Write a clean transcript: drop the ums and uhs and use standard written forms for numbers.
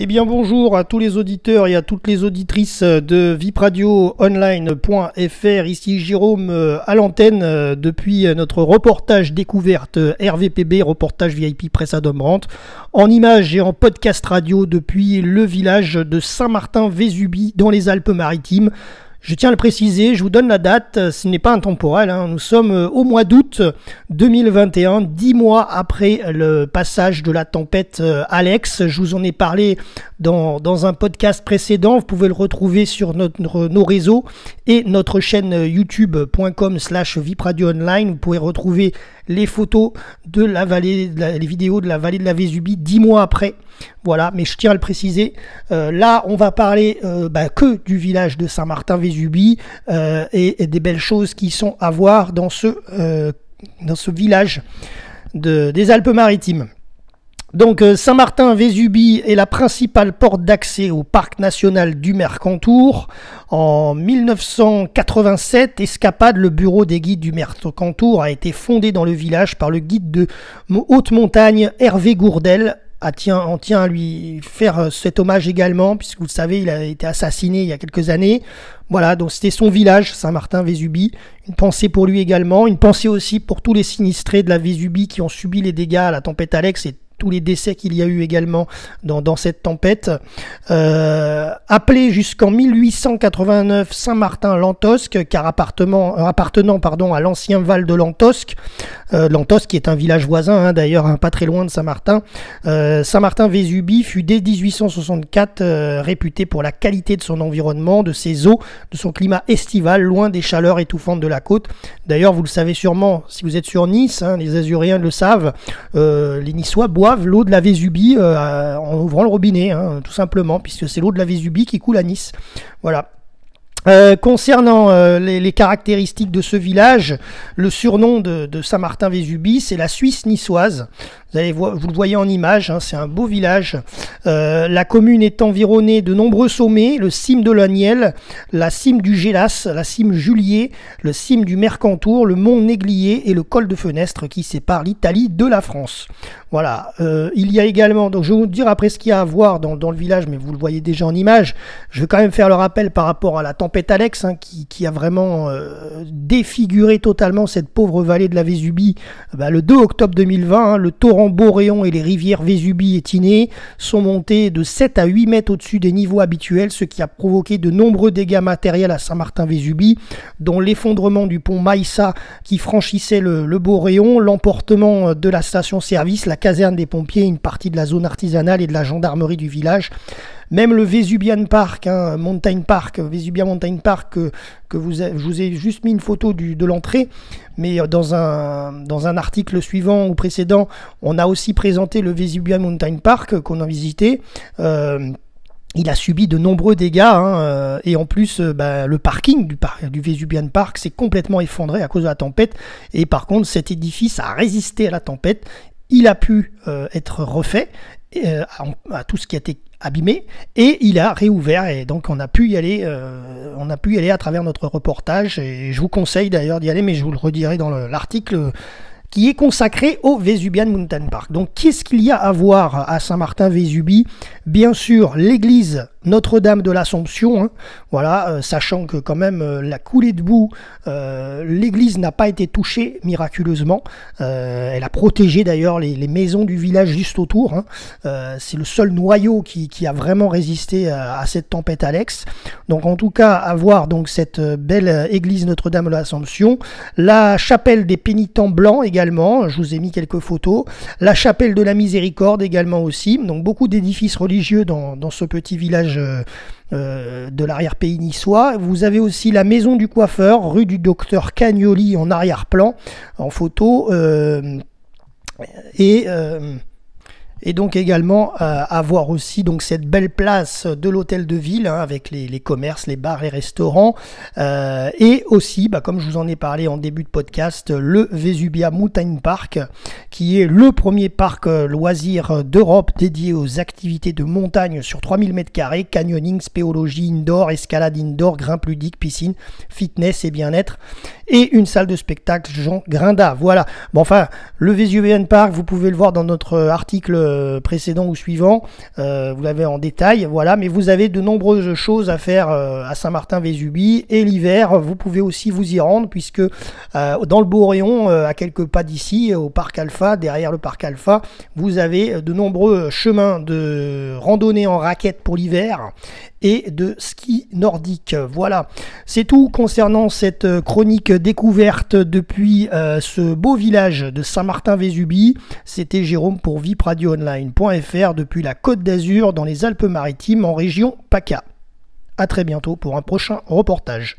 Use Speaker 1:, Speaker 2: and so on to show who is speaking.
Speaker 1: Eh bien bonjour à tous les auditeurs et à toutes les auditrices de vipradioonline.fr. Ici Jérôme à l'antenne depuis notre reportage découverte RVPB, reportage VIP Presse à Domrand, en images et en podcast radio depuis le village de Saint-Martin-Vésubie dans les Alpes-Maritimes. Je tiens à le préciser, je vous donne la date, ce n'est pas intemporel, nous sommes au mois d'août 2021, 10 mois après le passage de la tempête Alex. Je vous en ai parlé dans un podcast précédent, vous pouvez le retrouver sur nos réseaux et notre chaîne youtube.com/vipradioonline. Vous pouvez retrouver les photos de la vallée, les vidéos de la vallée de la Vésubie 10 mois après. Voilà, mais je tiens à le préciser, là on va parler que du village de Saint-Martin-Vésubie et des belles choses qui sont à voir dans ce village des Alpes-Maritimes. Donc Saint-Martin-Vésubie est la principale porte d'accès au parc national du Mercantour. En 1987, Escapade, le bureau des guides du Mercantour, a été fondé dans le village par le guide de haute montagne Hervé Gourdel. On tient à lui faire cet hommage également, puisque vous le savez, il a été assassiné il y a quelques années. Voilà, donc c'était son village, Saint-Martin-Vésubie. Une pensée pour lui également, une pensée aussi pour tous les sinistrés de la Vésubie qui ont subi les dégâts à la tempête Alex et tous les décès qu'il y a eu également dans cette tempête. Appelé jusqu'en 1889 Saint-Martin-Lantosque, car appartenant à l'ancien Val de Lantosque, Lantosque qui est un village voisin d'ailleurs, pas très loin de Saint-Martin. Saint-Martin-Vésubie fut dès 1864 réputé pour la qualité de son environnement, de ses eaux, de son climat estival, loin des chaleurs étouffantes de la côte. D'ailleurs, vous le savez sûrement, si vous êtes sur Nice, les Azuréens le savent, les Niçois boivent l'eau de la Vésubie en ouvrant le robinet, tout simplement, puisque c'est l'eau de la Vésubie qui coule à Nice. Voilà. Concernant les caractéristiques de ce village, le surnom de Saint-Martin-Vésubie, c'est la Suisse niçoise. Vous le voyez en image, c'est un beau village. La commune est environnée de nombreux sommets, le cime de l'Aniel, la cime du Gélas, la cime Julier, le cime du Mercantour, le mont Néglier et le col de Fenestre qui sépare l'Italie de la France. Voilà, il y a également, donc je vais vous dire après ce qu'il y a à voir dans le village, mais vous le voyez déjà en image. Je vais quand même faire le rappel par rapport à la tempête Alex, qui a vraiment défiguré totalement cette pauvre vallée de la Vésubie. Le 2 octobre 2020, le torrent Boréon et les rivières Vésubie et Tinée sont montés de 7 à 8 mètres au-dessus des niveaux habituels, ce qui a provoqué de nombreux dégâts matériels à Saint-Martin-Vésubie, dont l'effondrement du pont Maïssa qui franchissait le Boréon, l'emportement de la station-service, la caserne des pompiers, une partie de la zone artisanale et de la gendarmerie du village. Même le Vésubian Park, Mountain Park, Vesubia Mountain Park, je vous ai juste mis une photo de l'entrée, mais dans un article suivant ou précédent, on a aussi présenté le Vesubia Mountain Park qu'on a visité. Il a subi de nombreux dégâts et en plus le parking du Vésubian Park s'est complètement effondré à cause de la tempête, et par contre cet édifice a résisté à la tempête. Il a pu être refait à tout ce qui a été abîmé, et il a réouvert, et donc on a pu y aller à travers notre reportage, et je vous conseille d'ailleurs d'y aller, mais je vous le redirai dans l'article qui est consacré au Vésubian Mountain Park. Donc qu'est-ce qu'il y a à voir à Saint-Martin-Vésubie? Bien sûr, l'église Notre-Dame de l'Assomption, sachant que quand même la coulée de boue, l'église n'a pas été touchée miraculeusement, elle a protégé d'ailleurs les maisons du village juste autour, c'est le seul noyau qui a vraiment résisté à cette tempête Alex. Donc en tout cas, à voir donc cette belle église Notre-Dame de l'Assomption, la chapelle des pénitents blancs également, je vous ai mis quelques photos, la chapelle de la Miséricorde également aussi, donc beaucoup d'édifices religieux dans ce petit village de l'arrière-pays niçois. Vous avez aussi la maison du coiffeur, rue du docteur Cagnoli en arrière-plan, en photo, et donc également à voir aussi donc cette belle place de l'hôtel de ville avec les commerces, les bars, les restaurants, et aussi comme je vous en ai parlé en début de podcast, le Vesubia Mountain Park qui est le premier parc loisir d'Europe dédié aux activités de montagne sur 3000 m², canyoning, spéologie indoor, escalade indoor, grimpe ludique, piscine, fitness et bien-être, et une salle de spectacle Jean Grinda. Voilà, le Vesuvian Park, vous pouvez le voir dans notre article précédent ou suivant, vous l'avez en détail, voilà, mais vous avez de nombreuses choses à faire à Saint-Martin-Vésubie, et l'hiver, vous pouvez aussi vous y rendre, puisque dans le Bourréon, à quelques pas d'ici, au Parc Alpha, derrière le Parc Alpha, vous avez de nombreux chemins de randonnée en raquettes pour l'hiver, et de ski nordique. Voilà, c'est tout concernant cette chronique découverte depuis ce beau village de Saint-Martin-Vésubie. C'était Jérôme pour vipradioonline.fr depuis la Côte d'Azur dans les Alpes-Maritimes en région PACA. A très bientôt pour un prochain reportage.